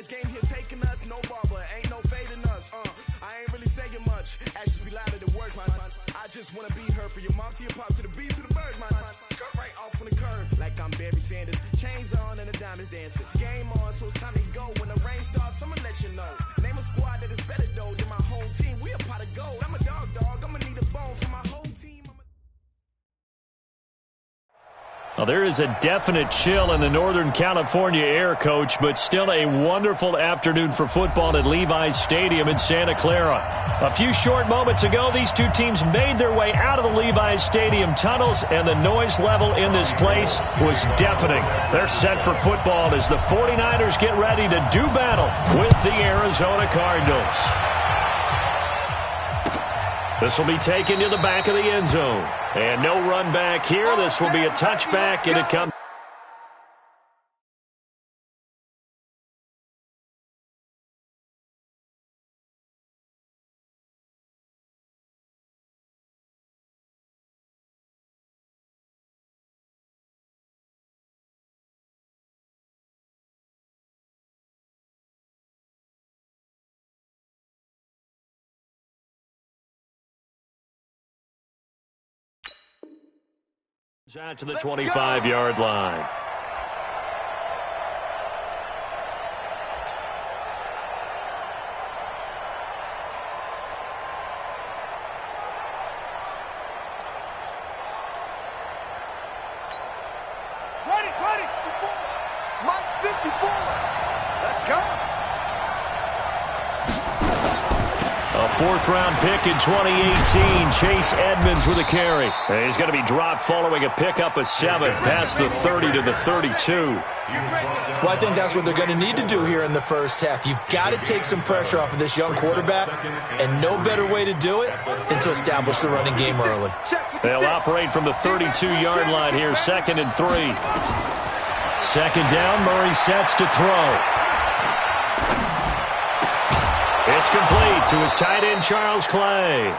This game here taking us, no barber, ain't no fading us. I ain't really saying much. Actions be louder than words, man. I just wanna be heard, for your mom to your pop to the beat to the birds, man. Cut right off on the curve, like I'm Barry Sanders. Chains on and the diamonds dancing. Game on, so it's time to go. When the rain starts, I'ma let you know. Name a squad that is better though than my whole team. We a pot of gold. I'm a dog. I'ma need a bone for my whole team. Well, there is a definite chill in the Northern California air, Coach, but still a wonderful afternoon for football at Levi's Stadium in Santa Clara. A few short moments ago, these two teams made their way out of the Levi's Stadium tunnels, and the noise level in this place was deafening. They're set for football as the 49ers get ready to do battle with the Arizona Cardinals. This will be taken to the back of the end zone. And no run back here. This will be a touchback, and it comes. Out to the 25-yard line. Ready. Mike 54. Let's go. A fourth-round pick in 2018, Chase Edmonds with a carry. And he's going to be dropped following a pickup of 7 past the 30 to the 32. Well, I think that's what they're going to need to do here in the first half. You've got to take some pressure off of this young quarterback, and no better way to do it than to establish the running game early. They'll operate from the 32-yard line here, 2nd and 3. 2nd down, Murray sets to throw. It's complete to his tight end, Charles Clay.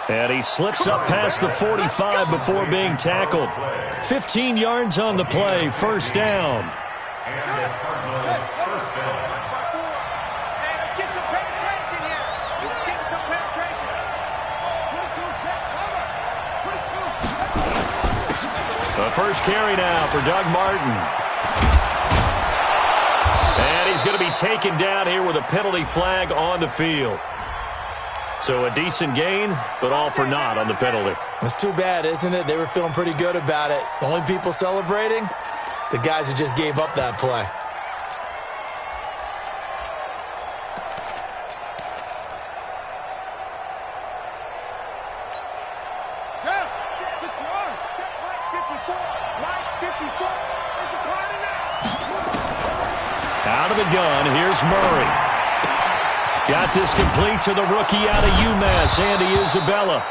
And he slips up past the 45 before being tackled. 15 yards on the play, first down. The first carry now for Doug Martin. And he's going to be taken down here with a penalty flag on the field. So a decent gain, but all for naught on the penalty. It's too bad, isn't it? They were feeling pretty good about it. The only people celebrating, the guys who just gave up that play. Out of the gun, here's Murray. Got this complete to the rookie out of UMass, Andy Isabella.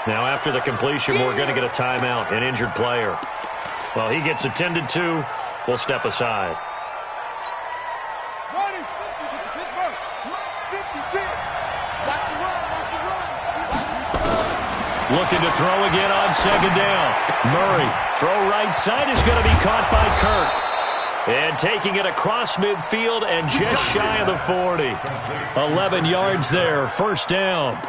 Now after the completion, we're going to get a timeout, an injured player. Well, he gets attended to. We'll step aside. Looking to throw again on 2nd down. Murray, throw right side is going to be caught by Kirk. And taking it across midfield and just shy of the 40. 11 yards there, first down.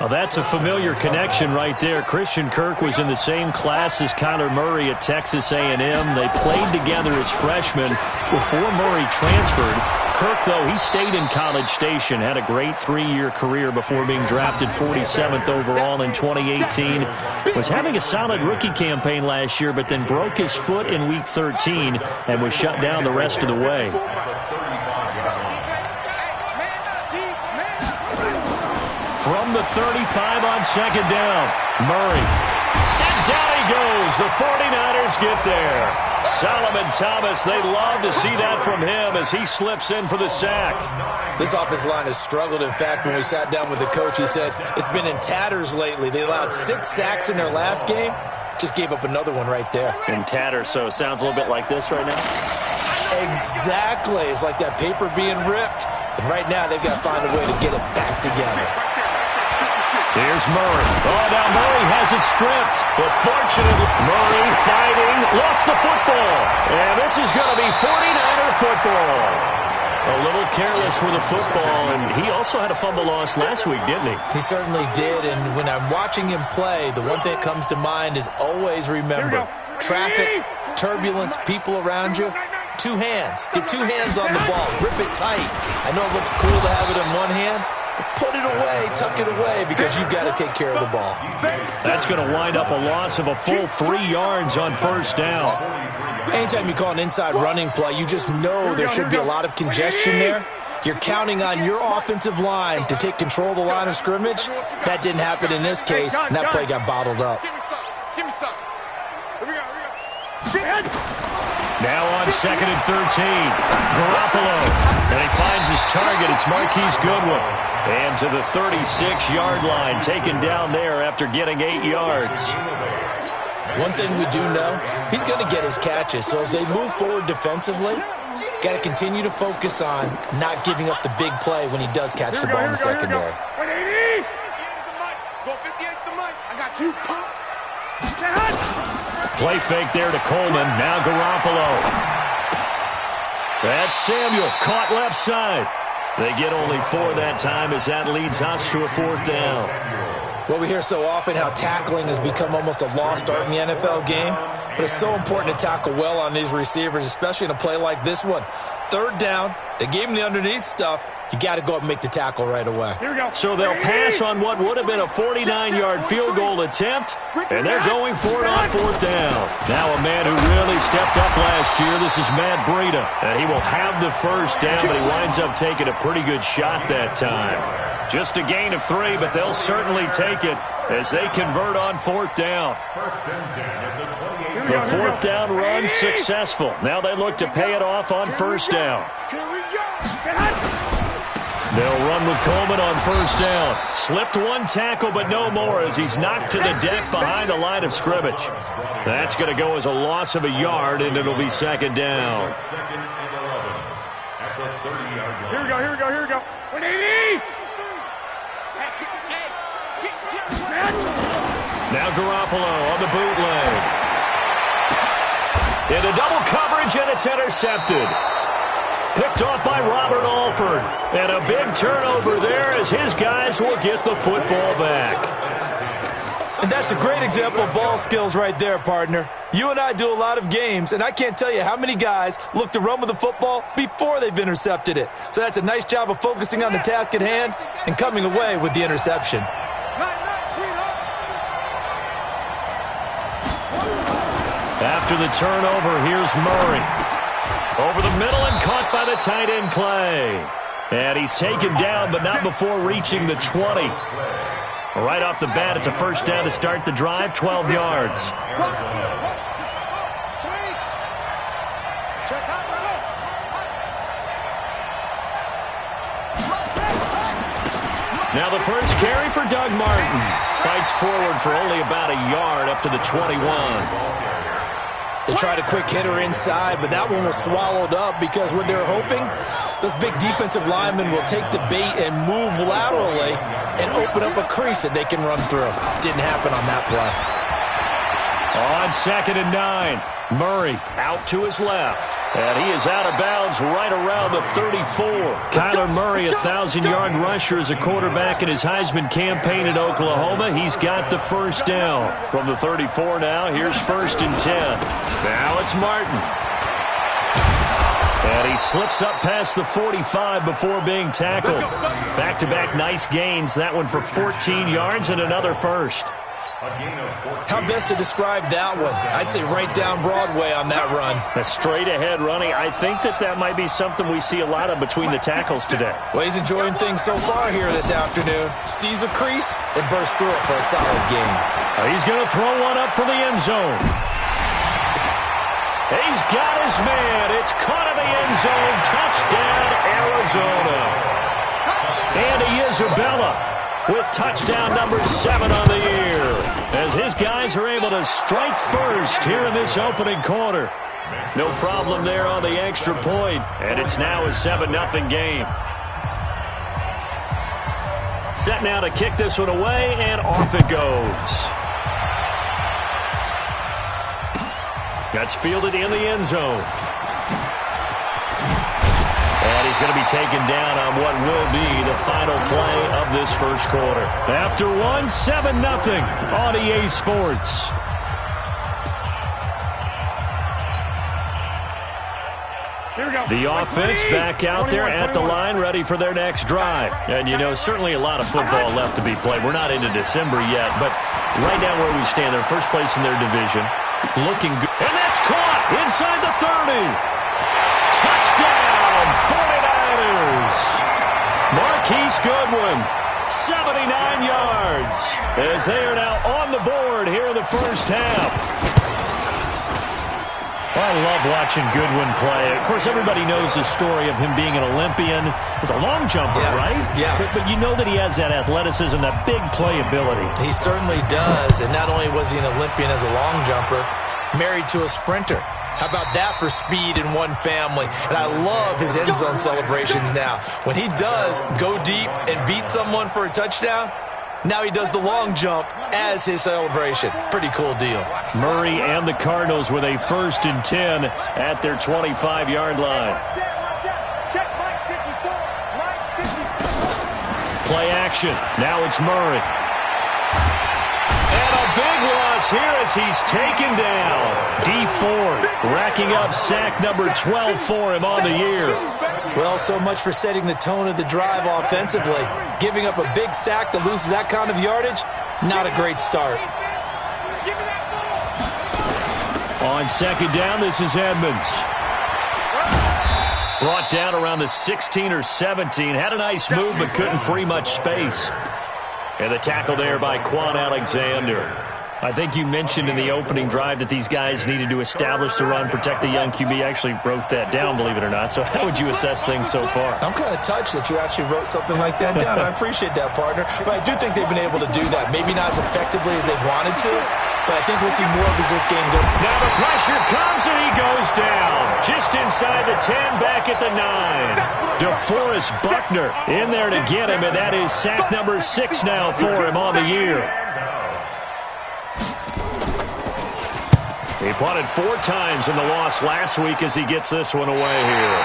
Well, that's a familiar connection right there. Christian Kirk was in the same class as Kyler Murray at Texas A&M. They played together as freshmen before Murray transferred. Kirk, though, he stayed in College Station, had a great 3-year career before being drafted 47th overall in 2018. Was having a solid rookie campaign last year, but then broke his foot in Week 13 and was shut down the rest of the way. From the 35 on 2nd down, Murray. And down he goes. The 49ers get there. Solomon Thomas, they love to see that from him as he slips in for the sack. This offensive line has struggled. In fact, when we sat down with the coach, he said it's been in tatters lately. They allowed 6 sacks in their last game. Just gave up another one right there. In tatters, so it sounds a little bit like this right now? Exactly. It's like that paper being ripped. And right now, they've got to find a way to get it back together. Here's Murray. Oh, now Murray has it stripped. But fortunately, Murray fighting, lost the football. And this is going to be 49er football. A little careless with the football, and he also had a fumble loss last week, didn't he? He certainly did, and when I'm watching him play, the one thing that comes to mind is always remember, traffic, turbulence, people around you, two hands. Get two hands on the ball. Grip it tight. I know it looks cool to have it in one hand, but put it away, tuck it away, because you've got to take care of the ball. That's going to wind up a loss of a full 3 yards on first down. Anytime you call an inside running play, you just know there should be a lot of congestion there. You're counting on your offensive line to take control of the line of scrimmage. That didn't happen in this case, and that play got bottled up. Give me some. Here we go. Now on 2nd and 13, Garoppolo, and he finds his target. It's Marquise Goodwin. And to the 36-yard line, taken down there after getting 8 yards. One thing we do know, he's going to get his catches. So as they move forward defensively, got to continue to focus on not giving up the big play when he does catch the ball in the secondary. 180. Go 58's the mic. I got you, pop. Play fake there to Coleman. Now Garoppolo. That's Samuel, caught left side. They get only 4 that time as that leads us to a 4th down. Well, we hear so often how tackling has become almost a lost art in the NFL game, but it's so important to tackle well on these receivers, especially in a play like this one. 3rd down, they gave him the underneath stuff. You got to go up and make the tackle right away. Here we go. So they'll pass on what would have been a 49-yard field goal attempt, and they're going for it on 4th down. Now a man who really stepped up last year, this is Matt Breida. And he will have the first down, but he winds up taking a pretty good shot that time. Just a gain of 3, but they'll certainly take it as they convert on 4th down. The 4th down run successful. Now they look to pay it off on 1st down. Here we go. They'll run with Coleman on 1st down. Slipped one tackle, but no more as he's knocked to the deck behind the line of scrimmage. That's going to go as a loss of a yard, and it'll be 2nd down. Here we go, here we go, here we go. 180! Now Garoppolo on the bootleg. Into double coverage, and it's intercepted. Picked off by Robert Alford. And a big turnover there as his guys will get the football back. And that's a great example of ball skills right there, partner. You and I do a lot of games, and I can't tell you how many guys look to run with the football before they've intercepted it. So that's a nice job of focusing on the task at hand and coming away with the interception. After the turnover, here's Murray. Over the middle and caught by the tight end Clay. And he's taken down, but not before reaching the 20. Right off the bat, it's a first down to start the drive, 12 yards. Now the first carry for Doug Martin. Fights forward for only about a yard up to the 21. They tried a quick hitter inside, but that one was swallowed up because what they were hoping, those big defensive linemen will take the bait and move laterally and open up a crease that they can run through. Didn't happen on that play. On 2nd and 9, Murray out to his left. And he is out of bounds right around the 34. Kyler Murray, 1,000-yard rusher as a quarterback in his Heisman campaign in Oklahoma. He's got the first down. From the 34 now, here's 1st and 10. Now it's Martin. And he slips up past the 45 before being tackled. Back-to-back nice gains. That one for 14 yards and another first. How best to describe that one? I'd say right down Broadway on that run. A straight-ahead running. I think that might be something we see a lot of between the tackles today. Well, he's enjoying things so far here this afternoon. Sees a crease and bursts through it for a solid gain. He's going to throw one up for the end zone. He's got his man. It's caught in the end zone. Touchdown, Arizona. Andy Isabella with touchdown number 7 on the year, as his guys are able to strike first here in this opening quarter. No problem there on the extra point, and it's now a 7-0 game. Set now to kick this one away, and off it goes. That's fielded in the end zone. is going to be taken down on what will be the final play of this first quarter. After one, 7-0 on EA Sports. The offense back out there at the line, ready for their next drive. And, you know, certainly a lot of football left to be played. We're not into December yet, but right now where we stand, they're first place in their division. Looking good. And that's caught inside the 30. Touchdown, 49ers. Marquise Goodwin, 79 yards, as they are now on the board here in the first half. I love watching Goodwin play. Of course, everybody knows the story of him being an Olympian. He's a long jumper, right? Yes. But you know that he has that athleticism, that big playability. He certainly does. And not only was he an Olympian as a long jumper, married to a sprinter. How about that for speed in one family? And I love his end zone celebrations now. When he does go deep and beat someone for a touchdown, now he does the long jump as his celebration. Pretty cool deal. Murray and the Cardinals with a 1st and 10 at their 25-yard line. Play action. Now it's Murray. And a big loss here as he's taken down. D Ford racking up sack number 12 for him on the year. Well, so much for setting the tone of the drive offensively. Giving up a big sack that loses that kind of yardage, not a great start. On second down, this is Edmonds. Brought down around the 16 or 17. Had a nice move, but couldn't free much space. And the tackle there by Quan Alexander. I think you mentioned in the opening drive that these guys needed to establish the run, protect the young QB. I actually wrote that down, believe it or not. So how would you assess things so far? I'm kind of touched that you actually wrote something like that down. I appreciate that, partner. But I do think they've been able to do that. Maybe not as effectively as they wanted to, but I think we'll see more of as this game goes. Now the pressure comes and he goes down. Just inside the 10, back at the 9. DeForest Buckner in there to get him, and that is sack number 6 now for him on the year. He punted 4 times in the loss last week as he gets this one away here.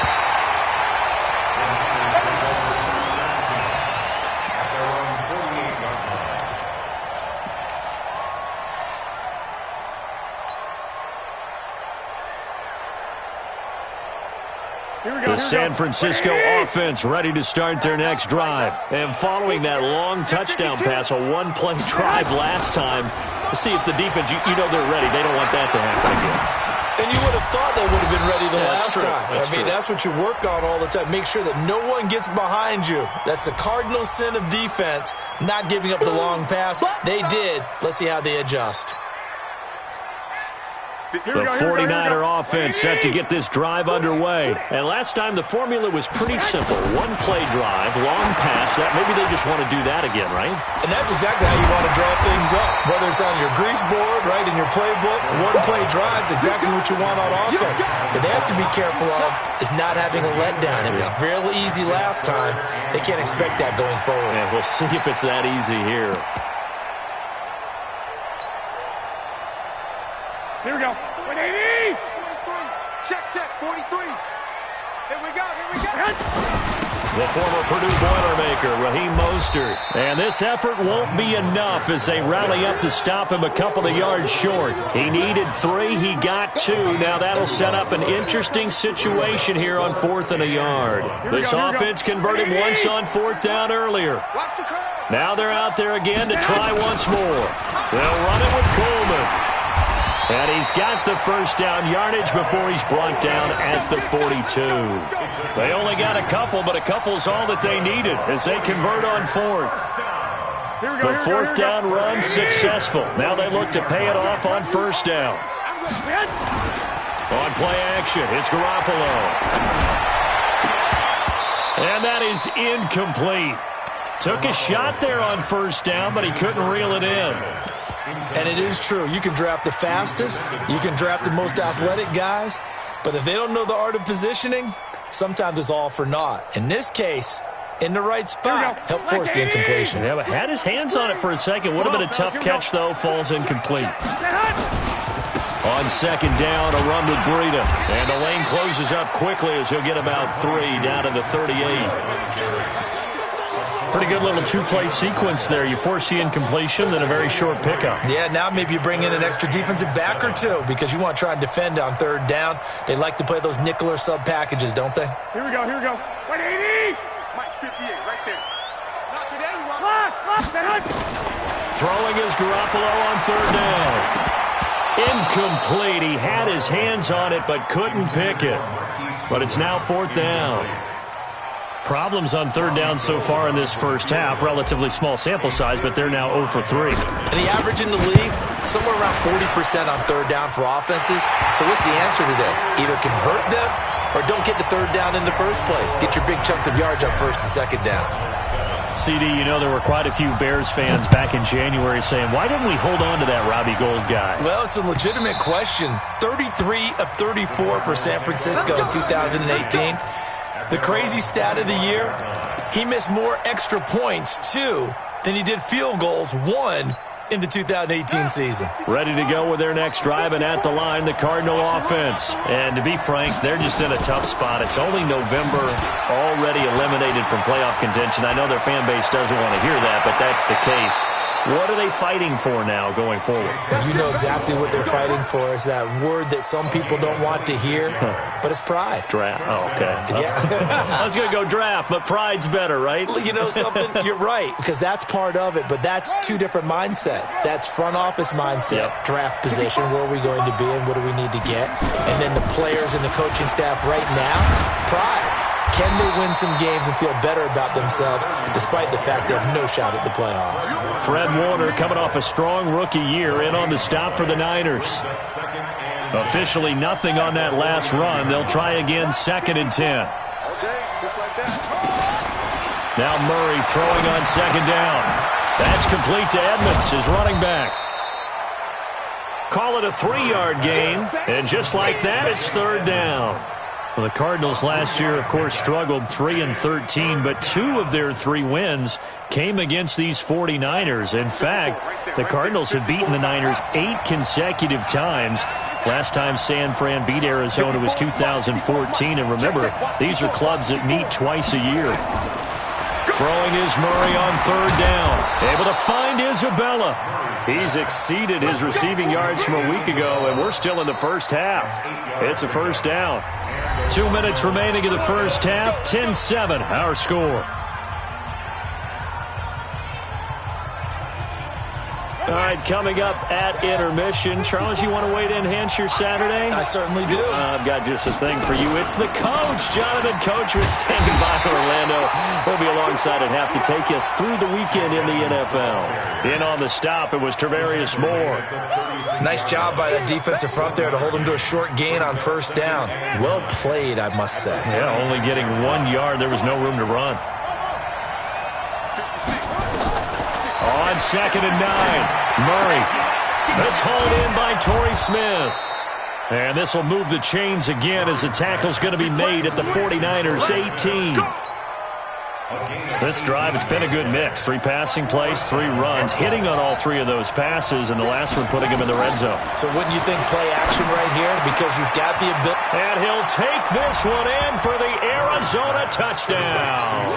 The San Francisco offense ready to start their next drive. And following that long touchdown pass, a one-play drive last time, to see if the defense, you know they're ready. They don't want that to happen again. And you would have thought they would have been ready the last time. I mean, that's what you work on all the time. Make sure that no one gets behind you. That's the cardinal sin of defense, not giving up the long pass. They did. Let's see how they adjust. The 49er offense set to get this drive underway. And last time the formula was pretty simple. One-play drive, long pass. That maybe they just want to do that again, right? And that's exactly how you want to draw things up. Whether it's on your grease board, right, in your playbook, one-play drives, exactly what you want on offense. But they have to be careful of is not having a letdown. It was fairly easy last time. They can't expect that going forward. And we'll see if it's that easy here. Here we go. 180. Check, 43. Here we go. The former Purdue Boilermaker, Raheem Mostert. And this effort won't be enough as they rally up to stop him a couple of yards short. He needed 3. He got 2. Now that'll set up an interesting situation here on 4th and a yard. This offense converted once on 4th down earlier. Now they're out there again to try once more. They'll run it with Coleman. And he's got the first down yardage before he's brought down at the 42. They only got a couple, but a couple's all that they needed as they convert on 4th. The 4th down run successful. Now they look to pay it off on 1st down. On play action, it's Garoppolo. And that is incomplete. Took a shot there on 1st down, but he couldn't reel it in. And it is true. You can draft the fastest. You can draft the most athletic guys. But if they don't know the art of positioning, sometimes it's all for naught. In this case, in the right spot, help force the incompletion. Yeah, but had his hands on it for a second. Would have been a tough catch, though. Falls incomplete. On second down, a run with Breida. And the lane closes up quickly as he'll get about 3 down to the 38. Pretty good little two-play sequence there. You force the incompletion, then a very short pickup. Yeah, now maybe you bring in an extra defensive back or two because you want to try and defend on third down. They like to play those nickel or sub packages, don't they? Here we go, here we go. 180! Mike 58, right there. Not today, you want Throwing is Garoppolo on third down. Incomplete. He had his hands on it but couldn't pick it. But it's now fourth down. Problems on third down so far in this first half. Relatively small sample size, but they're now 0 for 3. And the average in the league, somewhere around 40% on third down for offenses. So what's the answer to this? Either convert them or don't get to third down in the first place. Get your big chunks of yards on first and second down. CD, you know there were quite a few Bears fans back in January saying, why didn't we hold on to that Robbie Gould guy? Well, it's a legitimate question. 33 of 34 for San Francisco in 2018. The crazy stat of the year, he missed more extra points, 2, than he did field goals, 1, in the 2018 season. Ready to go with their next drive, and at the line, the Cardinal offense. And to be frank, they're just in a tough spot. It's only November, already eliminated from playoff contention. I know their fan base doesn't want to hear that, but that's the case. What are they fighting for now going forward? You know exactly what they're fighting for. Is that word that some people don't want to hear, but it's pride. Draft. Oh, okay. Yeah. I was going to go draft, but pride's better, right? You know something? You're right, because that's part of it, but that's two different mindsets. That's front office mindset, draft position, where are we going to be and what do we need to get? And then the players and the coaching staff right now, pride. Can they win some games and feel better about themselves despite the fact they have no shot at the playoffs? Fred Warner coming off a strong rookie year in on the stop for the Niners. Officially nothing on that last run. They'll try again, 2nd and 10. Now Murray throwing on second down. That's complete to Edmonds, his running back. Call it a 3-yard gain, and just like that, it's third down. Well, the Cardinals last year, of course, struggled 3-13, but 2 of their 3 wins came against these 49ers. In fact, the Cardinals have beaten the Niners 8 consecutive times. Last time San Fran beat Arizona was 2014, and remember, these are clubs that meet twice a year. Throwing is Murray on third down. Able to find Isabella. He's exceeded his receiving yards from a week ago, and we're still in the first half. It's a first down. 2 minutes remaining in the first half. 10-7, our score. All right, coming up at intermission. Charles, you want to wait to enhance your Saturday? I certainly do. I've got just a thing for you. It's the coach, Jonathan Coachman, standing by Orlando. He'll be alongside at half to take us through the weekend in the NFL. In on the stop, it was Travarius Moore. Nice job by that defensive front there to hold him to a short gain on first down. Well played, I must say. Yeah, only getting 1 yard. There was no room to run. On 2nd and 9, Murray. It's hauled in by Torrey Smith. And this will move the chains again as the tackle's going to be made at the 49ers 18. This drive, it's been a good mix. 3 passing plays, 3 runs, hitting on all 3 of those passes, and the last one putting him in the red zone. So wouldn't you think play action right here? Because you've got the ability. And he'll take this one in for the Arizona touchdown.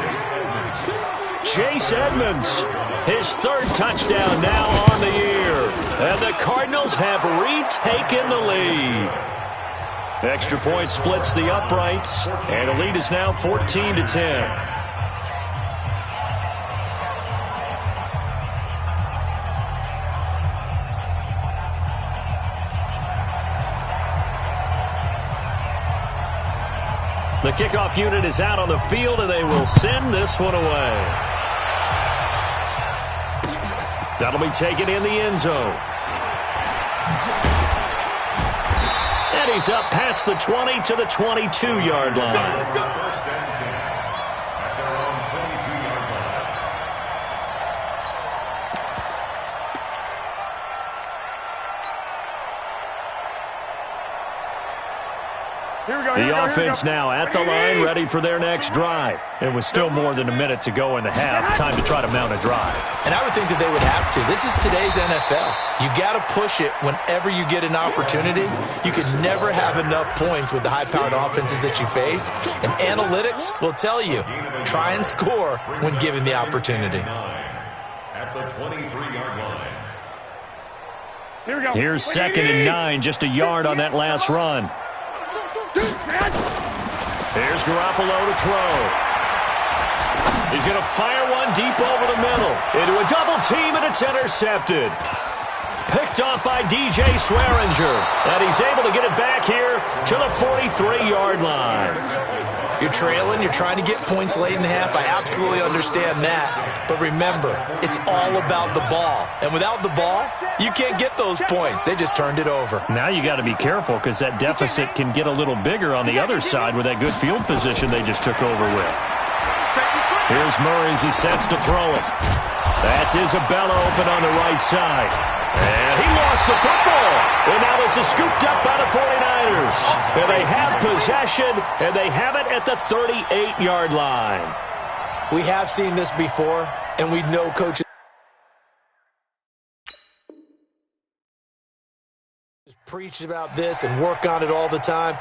Chase Edmonds, his 3rd touchdown now on the year. And the Cardinals have retaken the lead. Extra point splits the uprights, and the lead is now 14-10. The kickoff unit is out on the field, and they will send this one away. That'll be taken in the end zone. And he's up past the 20 to the 22-yard line. The offense now at the line, ready for their next drive. It was still more than a minute to go in the half. Time to try to mount a drive. And I would think that they would have to. This is today's NFL. You got to push it whenever you get an opportunity. You can never have enough points with the high-powered offenses that you face. And analytics will tell you, try and score when given the opportunity. At the 23-yard line. Here we go. Here's 2nd and 9, just a yard on that last run. Here's Garoppolo to throw. He's going to fire one deep over the middle. Into a double team, and it's intercepted. Picked off by DJ Swearinger. And he's able to get it back here to the 43-yard line. You're trailing, you're trying to get points late in the half. I absolutely understand that. But remember, it's all about the ball. And without the ball, you can't get those points. They just turned it over. Now you got to be careful because that deficit can get a little bigger on the other side with that good field position they just took over with. Here's Murray as he sets to throw it. That's Isabella open on the right side. And he lost the football. And now this is scooped up by the 49ers. And they have possession, and they have it at the 38-yard line. We have seen this before, and we know coaches preach about this and work on it all the time.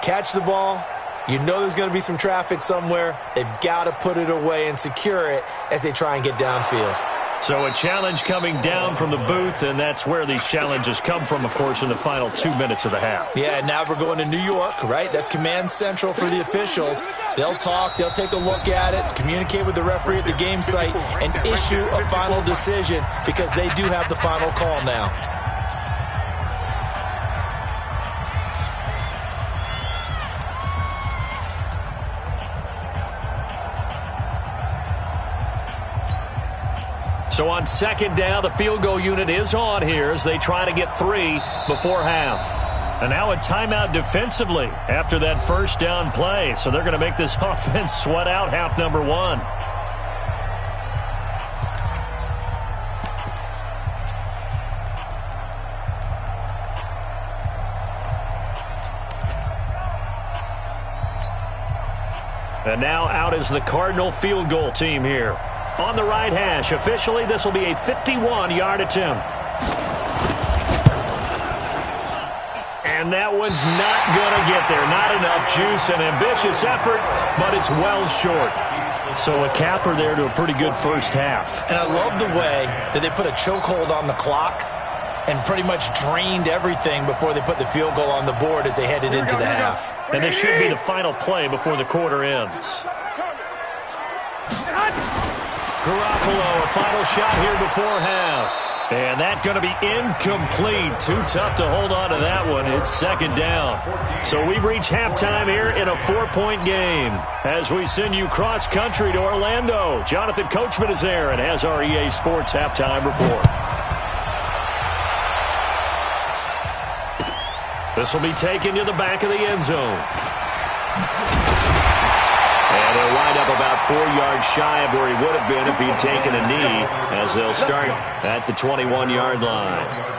Catch the ball. You know there's going to be some traffic somewhere. They've got to put it away and secure it as they try and get downfield. So a challenge coming down from the booth, and that's where these challenges come from, of course, in the final 2 minutes of the half. Yeah, now we're going to New York, right? That's command central for the officials. They'll talk, they'll take a look at it, communicate with the referee at the game site, and issue a final decision because they do have the final call now. So on 2nd down, the field goal unit is on here as they try to get 3 before half. And now a timeout defensively after that first down play. So they're going to make this offense sweat out half number 1. And now out is the Cardinal field goal team here. On the right hash, officially, this will be a 51-yard attempt. And that one's not going to get there. Not enough juice, an ambitious effort, but it's well short. So a capper there to a pretty good first half. And I love the way that they put a chokehold on the clock and pretty much drained everything before they put the field goal on the board as they headed into the half. And this should be the final play before the quarter ends. Garoppolo, a final shot here before half. And that's going to be incomplete. Too tough to hold on to that one. It's 2nd down. So we've reached halftime here in a 4-point game. As we send you cross-country to Orlando, Jonathan Coachman is there and has our EA Sports halftime report. This will be taken to the back of the end zone. And he'll wind up about 4 yards shy of where he would have been if he'd taken a knee, as they'll start at the 21-yard line.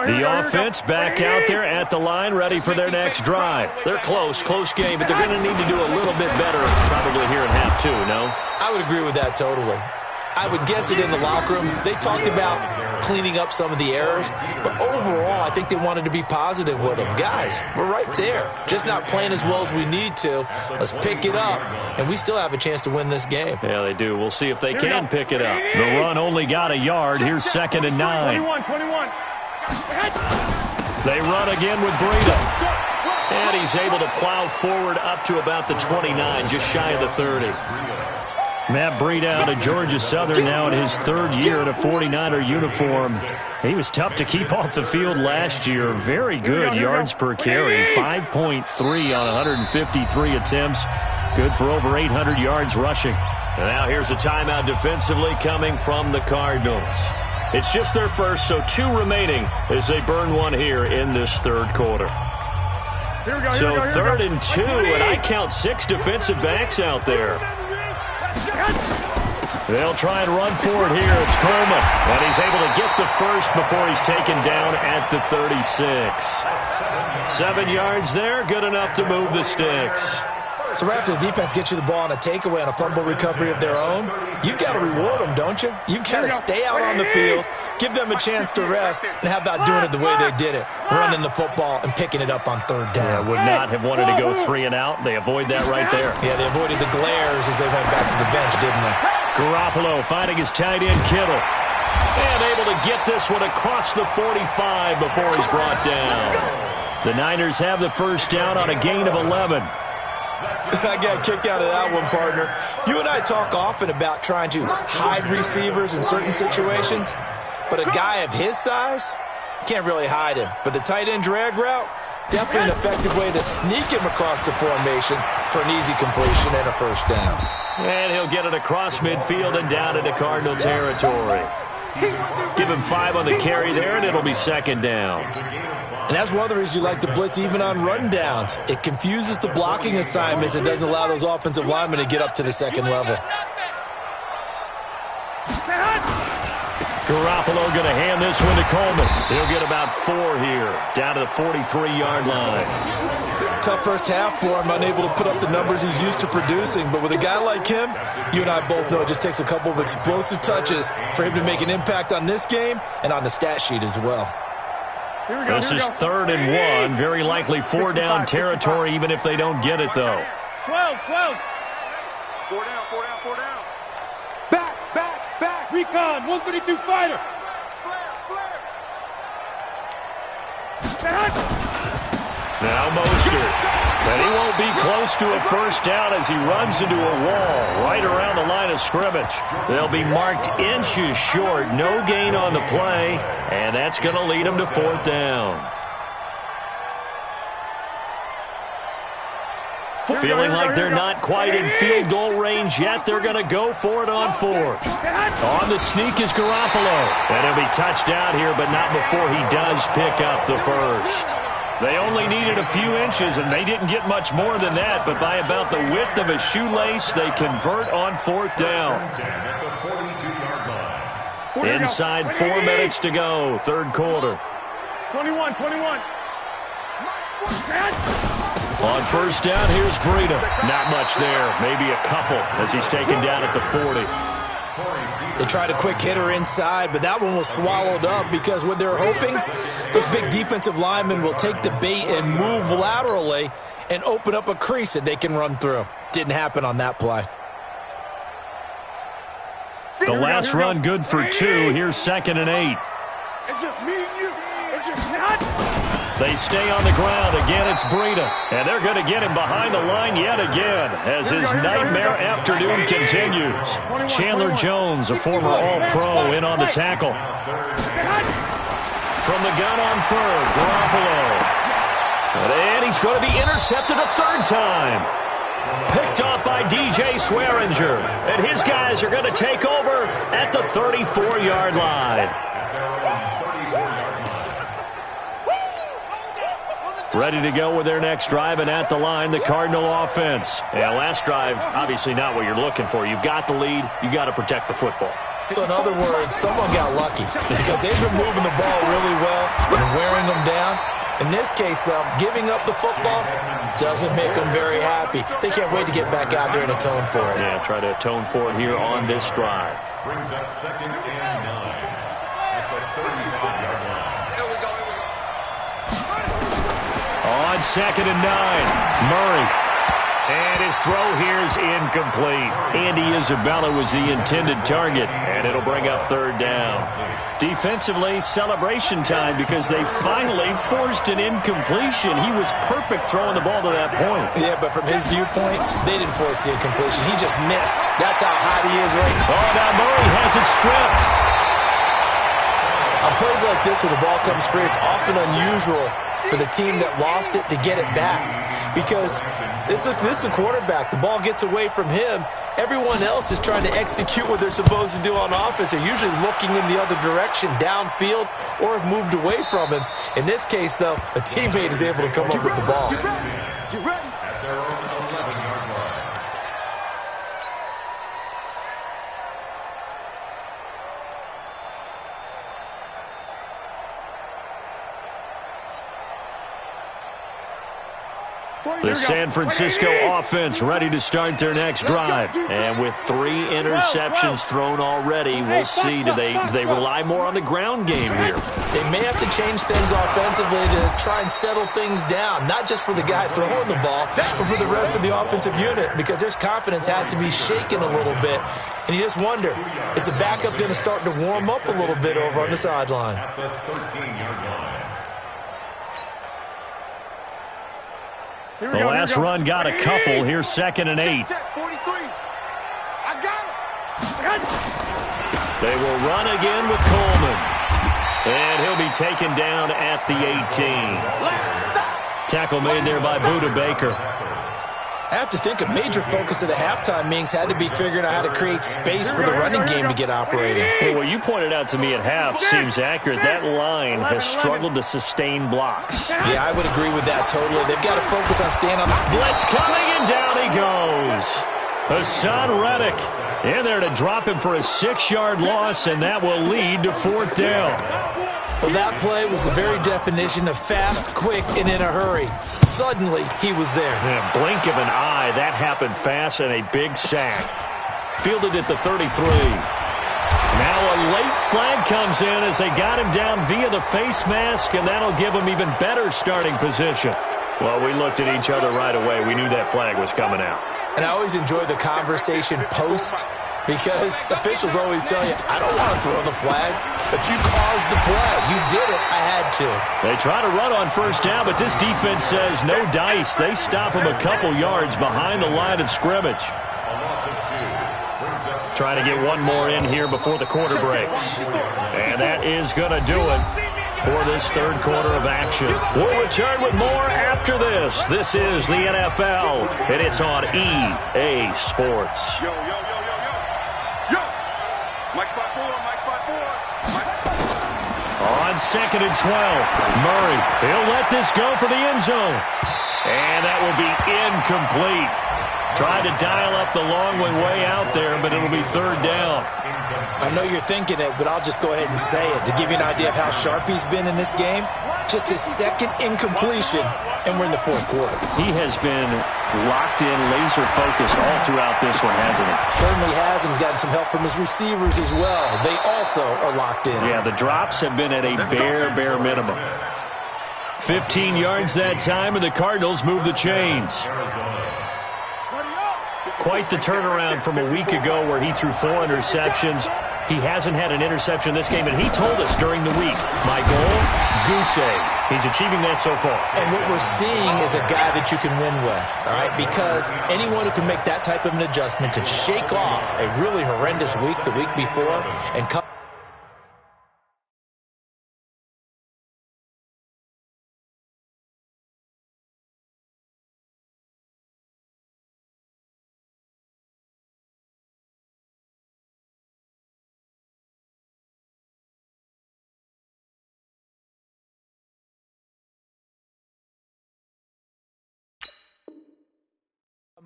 The offense back out there at the line, ready for their next drive. They're close game, but they're going to need to do a little bit better probably here in half 2, no? I would agree with that totally. I would guess it in the locker room. They talked about cleaning up some of the errors, but overall, I think they wanted to be positive with them. Guys, we're right there. Just not playing as well as we need to. Let's pick it up, and we still have a chance to win this game. Yeah, they do. We'll see if they can pick it up. The run only got a yard. Here's 2nd and 9. 21. They run again with Breida. And he's able to plow forward up to about the 29, just shy of the 30. Matt Breida out of Georgia Southern now in his 3rd year in a 49er uniform. He was tough to keep off the field last year. Very good yards per carry, 5.3 on 153 attempts. Good for over 800 yards rushing. And now here's a timeout defensively coming from the Cardinals. It's just their first, so 2 remaining as they burn one here in this 3rd quarter. So 3rd and 2, and I count 6 defensive backs out there. They'll try and run for it here. It's Coleman, and he's able to get the first before he's taken down at the 36. 7 yards there, good enough to move the sticks. So right after the defense gets you the ball on a takeaway and a fumble recovery of their own, you've got to reward them, don't you? You've got to stay out on the field, give them a chance to rest, and how about doing it the way they did it, running the football and picking it up on 3rd down. Yeah, would not have wanted to go 3 and out. They avoid that right there. Yeah, they avoided the glares as they went back to the bench, didn't they? Garoppolo finding his tight end Kittle. And able to get this one across the 45 before he's brought down. The Niners have the first down on a gain of 11. I got a kick out of that one, partner. You and I talk often about trying to hide receivers in certain situations, but a guy of his size, can't really hide him. But the tight end drag route, definitely an effective way to sneak him across the formation for an easy completion and a first down. And he'll get it across midfield and down into Cardinal territory. Give him 5 on the carry there, and it'll be 2nd down. And that's one of the reasons you like to blitz even on rundowns. It confuses the blocking assignments. It doesn't allow those offensive linemen to get up to the 2nd level. Garoppolo going to hand this one to Coleman. He'll get about 4 here, down to the 43-yard line. Tough first half for him, unable to put up the numbers he's used to producing. But with a guy like him, you and I both know it just takes a couple of explosive touches for him to make an impact on this game and on the stat sheet as well. This is 3rd and 1. Very likely 4 down territory, even if they don't get it, though. 12. 4 down. Back. Recon, 132 fighter. Now Mostert. But he won't be close to a first down as he runs into a wall right around the line of scrimmage. They'll be marked inches short. No gain on the play, and that's going to lead them to 4th down. Feeling like they're not quite in field goal range yet. They're going to go for it on 4th. On the sneak is Garoppolo. And he'll be touched out here, but not before he does pick up the first. They only needed a few inches, and they didn't get much more than that, but by about the width of a shoelace, they convert on 4th down. Inside 4 minutes to go, 3rd quarter. 21. On first down, here's Breida. Not much there, maybe a couple as he's taken down at the 40. They tried a quick hitter inside, but that one was swallowed up because what they're hoping, those big defensive linemen will take the bait and move laterally and open up a crease that they can run through. Didn't happen on that play. The last run good for 2. Here's 2nd and 8. It's just me and you. It's just not. They stay on the ground. Again, it's Breida. And they're going to get him behind the line yet again as his nightmare afternoon continues. Chandler Jones, a former All-Pro, in on the tackle. From the gun on 3rd, Garoppolo. And he's going to be intercepted a 3rd time. Picked off by DJ Swearinger. And his guys are going to take over at the 34-yard line. Ready to go with their next drive, and at the line, the Cardinal offense. Yeah, last drive, obviously not what you're looking for. You've got the lead. You got to protect the football. So in other words, someone got lucky because they've been moving the ball really well and wearing them down. In this case, though, giving up the football doesn't make them very happy. They can't wait to get back out there and atone for it. Yeah, try to atone for it here on this drive. Brings up 2nd and 9 at the 35-yard line. On 2nd and 9, Murray. And his throw here is incomplete. Andy Isabella was the intended target, and it'll bring up 3rd down. Defensively, celebration time because they finally forced an incompletion. He was perfect throwing the ball to that point. Yeah, but from his viewpoint, they didn't force the incompletion. He just missed. That's how hot he is right now. Oh, now Murray has it stripped. On plays like this where the ball comes free, it's often unusual for the team that lost it to get it back because this is the quarterback. The ball gets away from him, Everyone else is trying to execute what they're supposed to do on offense. They're usually looking in the other direction, downfield, or have moved away from him. In this case, though, a teammate is able to come up with the ball. Get ready. At their own 11-yard line. The San Francisco offense ready to start their next drive. And with 3 interceptions thrown already, we'll see, do they rely more on the ground game here? They may have to change things offensively to try and settle things down, not just for the guy throwing the ball, but for the rest of the offensive unit, because their confidence has to be shaken a little bit. And you just wonder, is the backup going to start to warm up a little bit over on the sideline? At the 13-yard line. The last run got a couple. Here's 2nd and 8. Check, 43. I got it. They will run again with Coleman. And he'll be taken down at the 18. Tackle made there by Budda Baker. I have to think a major focus of the halftime meetings had to be figuring out how to create space for the running game to get operating. Well, what you pointed out to me at half seems accurate. That line has struggled to sustain blocks. Yeah, I would agree with that totally. They've got to focus on staying on the Blitz coming, and down he goes. Hassan Reddick in there to drop him for a 6-yard loss, and that will lead to 4th down. Well, that play was the very definition of fast, quick, and in a hurry. Suddenly, he was there. Yeah, blink of an eye, that happened fast, and a big sack. Fielded at the 33. Now a late flag comes in as they got him down via the face mask, and that'll give him even better starting position. Well, we looked at each other right away. We knew that flag was coming out. And I always enjoy the conversation post, because officials always tell you, I don't want to throw the flag, but you caused the play. You did it. I had to. They try to run on 1st down, but this defense says no dice. They stop him a couple yards behind the line of scrimmage. A loss of 2. Brings up Trying to get one more in here before the quarter breaks. And that is going to do it for this 3rd quarter of action. We'll return with more after this. This is the NFL, and it's on EA Sports. Yo, yo, yo, yo, yo. Yo. Mike spot 4, Mike spot 4. On 2nd and 12, Murray, he'll let this go for the end zone. And that will be incomplete. Tried to dial up the long way out there, but it'll be 3rd down. I know you're thinking it, but I'll just go ahead and say it. To give you an idea of how sharp he's been in this game, just his 2nd incompletion, and we're in the 4th quarter. He has been locked in, laser-focused all throughout this one, hasn't he? Certainly has, and he's gotten some help from his receivers as well. They also are locked in. Yeah, the drops have been at a bare minimum. 15 yards that time, and the Cardinals move the chains. Quite the turnaround from a week ago where he threw 4 interceptions. He hasn't had an interception this game, and he told us during the week, my goal, goose egg. He's achieving that so far. And what we're seeing is a guy that you can win with, all right? Because anyone who can make that type of an adjustment to shake off a really horrendous week the week before and come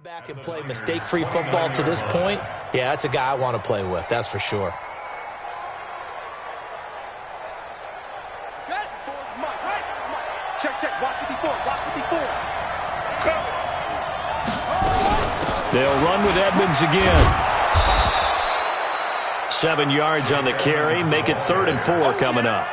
back and play mistake-free football to this point, yeah, that's a guy I want to play with, that's for sure. Check, watch 54, watch 54. They'll run with Edmonds again. 7 yards on the carry, make it 3rd and 4 coming up.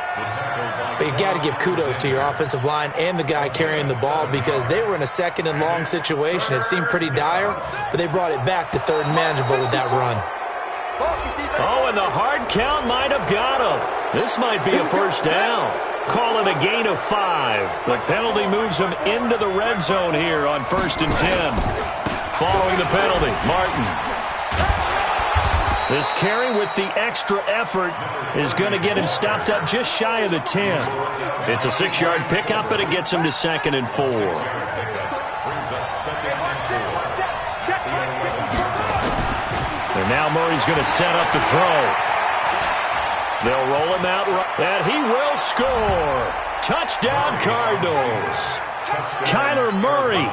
But you got to give kudos to your offensive line and the guy carrying the ball, because they were in a 2nd and long situation. It seemed pretty dire, but they brought it back to 3rd and manageable with that run. Oh, and the hard count might have got him. This might be a 1st down. Call it a gain of 5. The penalty moves him into the red zone here on 1st and 10. Following the penalty, Martin. This carry with the extra effort is going to get him stopped up just shy of the 10. It's a 6-yard pickup, and it gets him to 2nd and 4. And now Murray's going to set up to throw. They'll roll him out, and he will score. Touchdown, Cardinals. Kyler Murray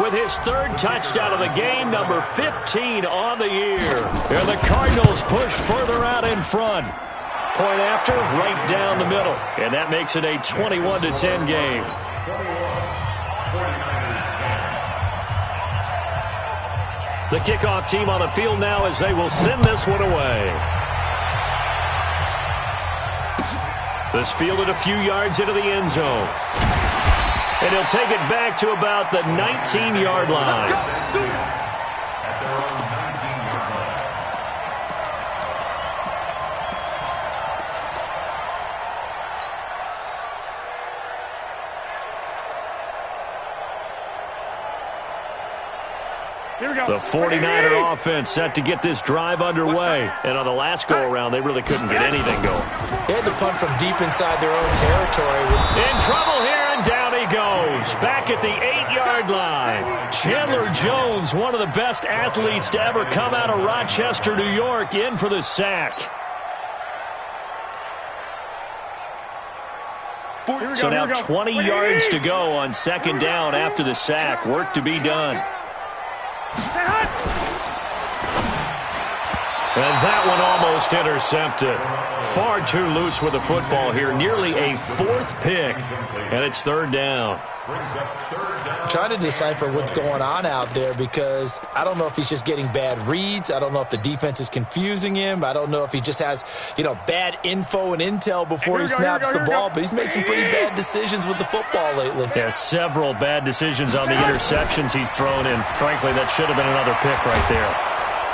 with his third touchdown of the game, number 15 on the year. And the Cardinals push further out in front. Point after, right down the middle. And that makes it a 21-10 game. The kickoff team on the field now as they will send this one away. This fielded a few yards into the end zone. And he'll take it back to about the 19-yard line. The 49er offense set to get this drive underway. And on the last go-around, they really couldn't get anything going. They had to punt from deep inside their own territory. In trouble here, and down he goes. Back at the 8-yard line. Chandler Jones, one of the best athletes to ever come out of Rochester, New York, in for the sack. So now 20 yards to go on second down after the sack. Work to be done. And that one almost intercepted. Far too loose with the football here. Nearly a fourth pick. And it's third down. I'm trying to decipher what's going on out there because I don't know if he's just getting bad reads. I don't know if the defense is confusing him. I don't know if he just has, bad info and intel before he snaps the ball. But he's made some pretty bad decisions with the football lately. Yeah, several bad decisions on the interceptions he's thrown in. Frankly, that should have been another pick right there.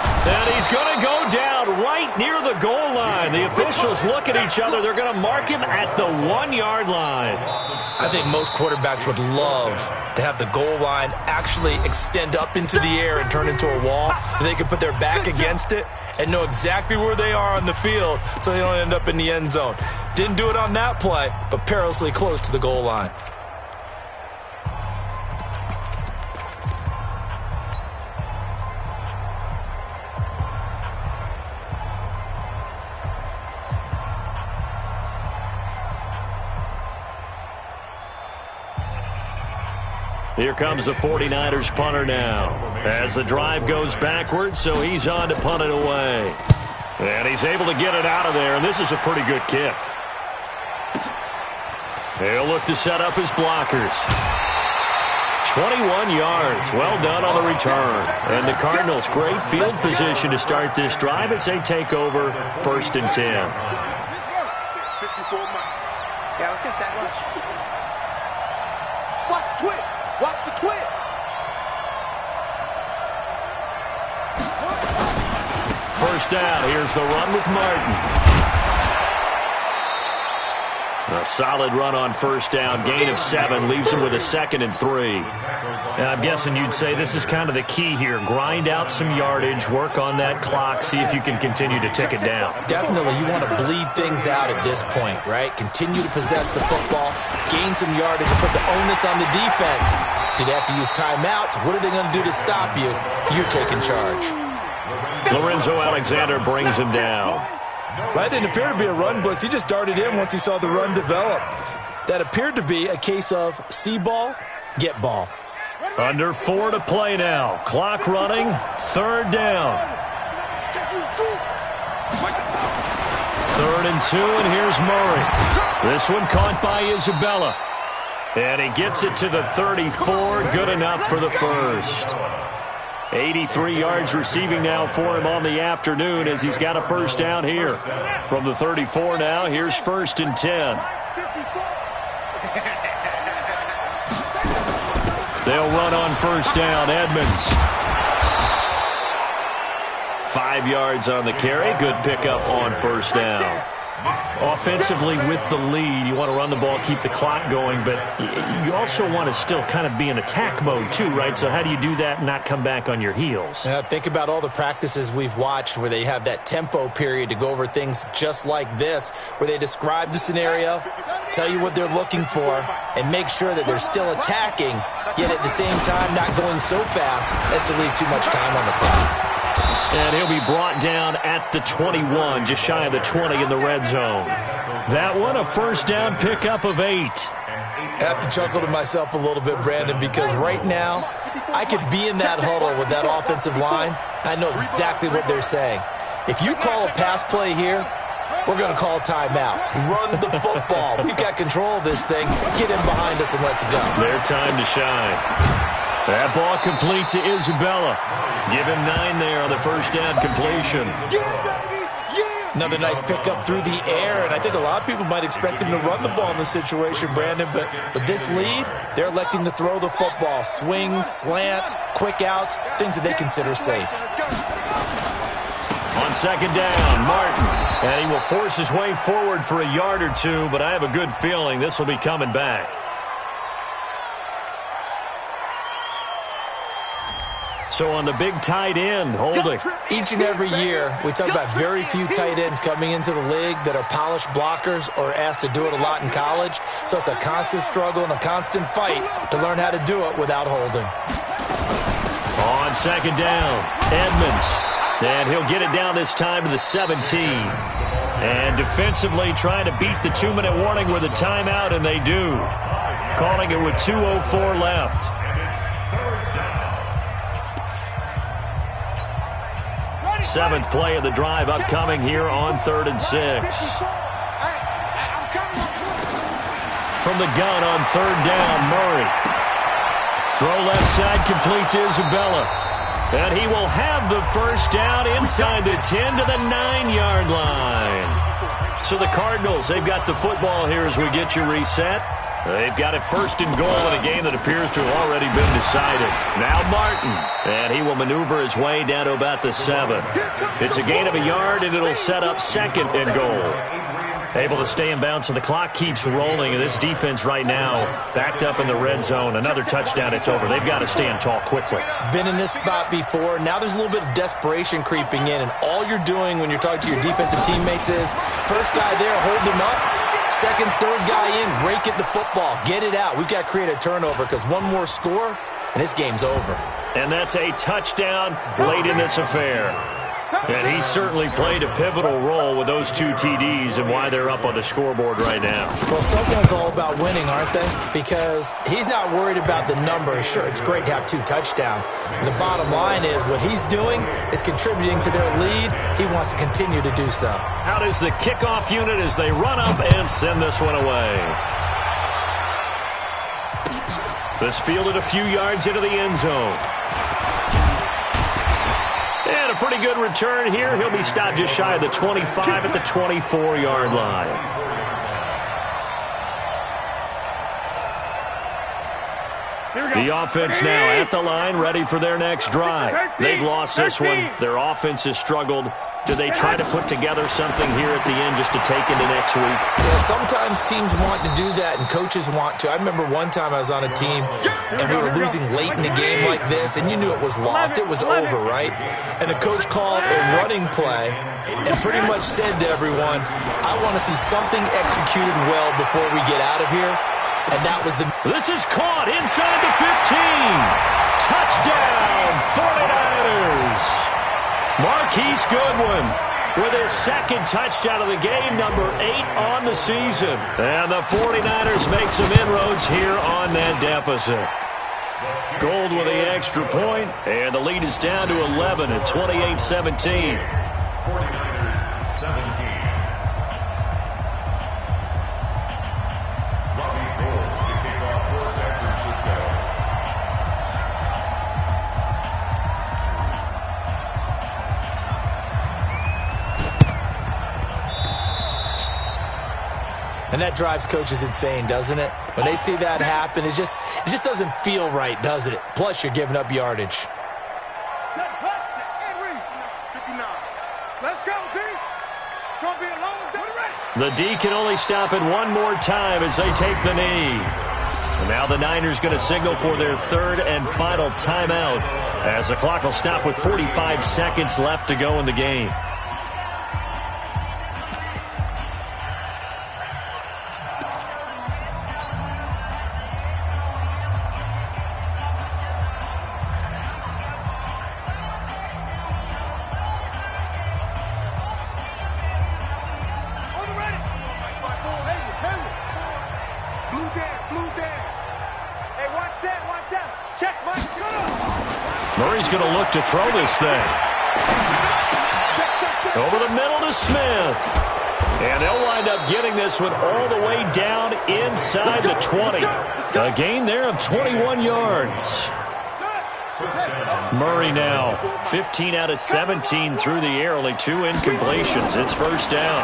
And he's going to go down right near the goal line. The officials look at each other. They're going to mark him at the 1-yard line. I think most quarterbacks would love to have the goal line actually extend up into the air and turn into a wall. And they can put their back against it and know exactly where they are on the field so they don't end up in the end zone. Didn't do it on that play, but perilously close to the goal line. Here comes the 49ers punter now. As the drive goes backwards, so he's on to punt it away. And he's able to get it out of there, and this is a pretty good kick. He'll look to set up his blockers. 21 yards. Well done on the return. And the Cardinals, great field position to start this drive as they take over 1st and 10. Yeah, let's get sack lunch. Watch the twist. Watch the twist. First down. Here's the run with Martin. A solid run on first down. Gain of 7 leaves him with a 2nd and 3. And I'm guessing you'd say this is kind of the key here. Grind out some yardage, work on that clock, see if you can continue to tick it down. Definitely, you want to bleed things out at this point, right? Continue to possess the football, gain some yardage, and put the onus on the defense. Do they have to use timeouts? What are they going to do to stop you? You're taking charge. Lorenzo Alexander brings him down. That didn't appear to be a run blitz. He just darted in once he saw the run develop. That appeared to be a case of see ball, get ball. Under 4 to play now. Clock running. 3rd down. 3rd and 2, and here's Murray. This one caught by Isabella. And he gets it to the 34. Good enough for the first. 83 yards receiving now for him on the afternoon as he's got a first down here. From the 34 now, here's 1st and 10. They'll run on first down. Edmonds. 5 yards on the carry. Good pickup on first down. Offensively with the lead, you want to run the ball, keep the clock going, but you also want to still kind of be in attack mode too, right? So how do you do that and not come back on your heels? Think about all the practices we've watched where they have that tempo period to go over things just like this, where they describe the scenario, tell you what they're looking for, and make sure that they're still attacking, yet at the same time not going so fast as to leave too much time on the clock. And he'll be brought down at the 21, just shy of the 20 in the red zone. That one, a first down pickup of 8. I have to chuckle to myself a little bit, Brandon, because right now I could be in that huddle with that offensive line. I know exactly what they're saying. If you call a pass play here, we're going to call a timeout. Run the football. We've got control of this thing. Get in behind us and let's go. Their time to shine. That ball complete to Isabella. Give him 9 there on the first down completion. Another nice pickup through the air, and I think a lot of people might expect him to run the ball in this situation, Brandon, but with this lead, they're electing to throw the football. Swings, slants, quick outs, things that they consider safe. On second down, Martin, and he will force his way forward for a yard or two, but I have a good feeling this will be coming back. So on the big tight end, holding. Each and every year, we talk about very few tight ends coming into the league that are polished blockers or asked to do it a lot in college. So it's a constant struggle and a constant fight to learn how to do it without holding. On second down, Edmonds. And he'll get it down this time to the 17. And defensively trying to beat the 2-minute warning with a timeout, and they do. Calling it with 2:04 left. Seventh play of the drive upcoming here on 3rd and 6. From the gun on 3rd down, Murray. Throw left side complete to Isabella. And he will have the first down inside the 10 to the 9-yard line. So the Cardinals, they've got the football here as we get you reset. They've got it 1st and goal in a game that appears to have already been decided. Now Martin, and he will maneuver his way down to about the 7. It's a gain of a yard, and it'll set up 2nd and goal. Able to stay in bounds, so the clock keeps rolling, and this defense right now backed up in the red zone. Another touchdown, it's over. They've got to stand tall quickly. Been in this spot before. Now there's a little bit of desperation creeping in, and all you're doing when you're talking to your defensive teammates is, first guy there, hold him up. Second, third guy in, rake at the football. Get it out. We've got to create a turnover because one more score, and this game's over. And that's a touchdown late in this affair. And he certainly played a pivotal role with those 2 TDs and why they're up on the scoreboard right now. Well, someone's all about winning, aren't they? Because he's not worried about the number. Sure, it's great to have 2 touchdowns. And the bottom line is what he's doing is contributing to their lead. He wants to continue to do so. Out is the kickoff unit as they run up and send this one away. This fielded a few yards into the end zone. And a pretty good return here. He'll be stopped just shy of the 25 at the 24-yard line. The offense now at the line, ready for their next drive. They've lost this one. Their offense has struggled. Do they try to put together something here at the end just to take into next week? Yeah, sometimes teams want to do that and coaches want to. I remember one time I was on a team and we were losing late in the game like this, and you knew it was lost. It was over, right? And the coach called a running play and pretty much said to everyone, I want to see something executed well before we get out of here. And that was the... This is caught inside the 15. Touchdown, 49ers. Marquise Goodwin with his 2nd touchdown of the game, number 8 on the season. And the 49ers make some inroads here on that deficit. Gold with the extra point, and the lead is down to 11 at 28-17. 49ers 17. And that drives coaches insane, doesn't it? When they see that happen, it just doesn't feel right, does it? Plus, you're giving up yardage. Let's go, D. It's going to be a long day. The D can only stop it one more time as they take the knee. And now the Niners going to signal for their 3rd and final timeout as the clock will stop with 45 seconds left to go in the game. Murray's going to look to throw this thing. Over the middle to Smith. And they'll wind up getting this one all the way down inside the 20. A gain there of 21 yards. Murray now 15 out of 17 through the air, only 2 incompletions. It's first down.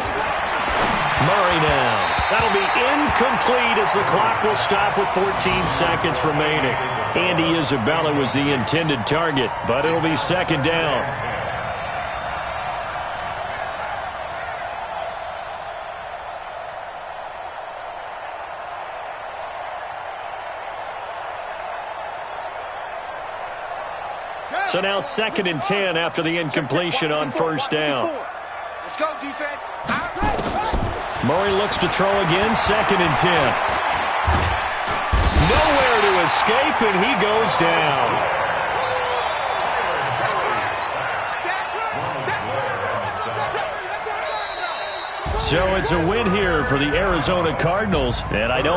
Murray now. That'll be incomplete as the clock will stop with 14 seconds remaining. Andy Isabella was the intended target, but it'll be second down. So now 2nd and 10 after the incompletion on first down. Let's go, defense. Murray looks to throw again, 2nd and 10. Nowhere to escape, and he goes down. So it's a win here for the Arizona Cardinals, and I don't